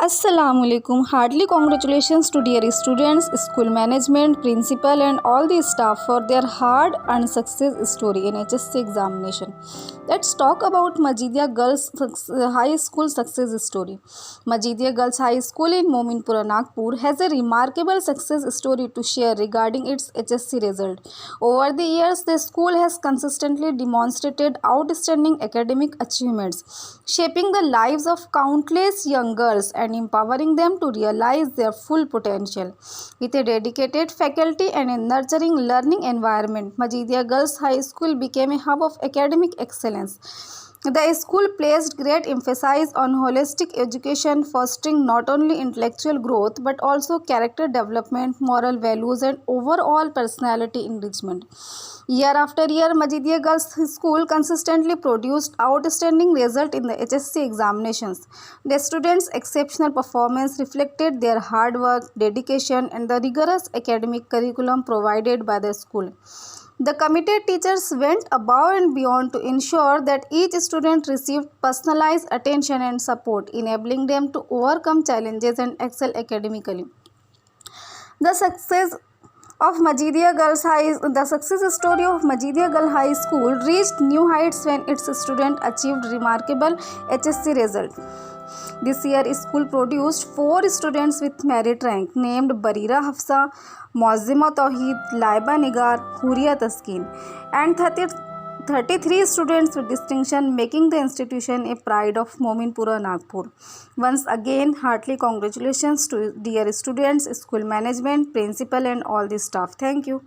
Assalamualaikum. Heartily congratulations to dear students, school management, principal and all the staff for their hard and success story in HSC examination. Let's talk about Majidia Girls High School success story. Majidia Girls High School in Mominpura, Nagpur has a remarkable success story to share regarding its HSC result. Over the years, the school has consistently demonstrated outstanding academic achievements, shaping the lives of countless young girls and empowering them to realize their full potential. With a dedicated faculty and a nurturing learning environment, Majidia Girls High School became a hub of academic excellence. The school placed great emphasis on holistic education, fostering not only intellectual growth but also character development, moral values, and overall personality enrichment. Year after year, Majidia Girls School consistently produced outstanding results in the HSC examinations. The students' exceptional performance reflected their hard work, dedication, and the rigorous academic curriculum provided by the school. The committed teachers went above and beyond to ensure that each student received personalized attention and support, enabling them to overcome challenges and excel academically. The success the success story of Majidia Girl High School reached new heights when its students achieved remarkable HSC results. This year, school produced 4 students with merit rank named Barira Hafsa, Moazzima Tauheed, Laiba Nigar, Huria Taskin, and 33 students with distinction, making the institution a pride of Mominpura, Nagpur. Once again, heartily congratulations to dear students, school management, principal, and all the staff. Thank you.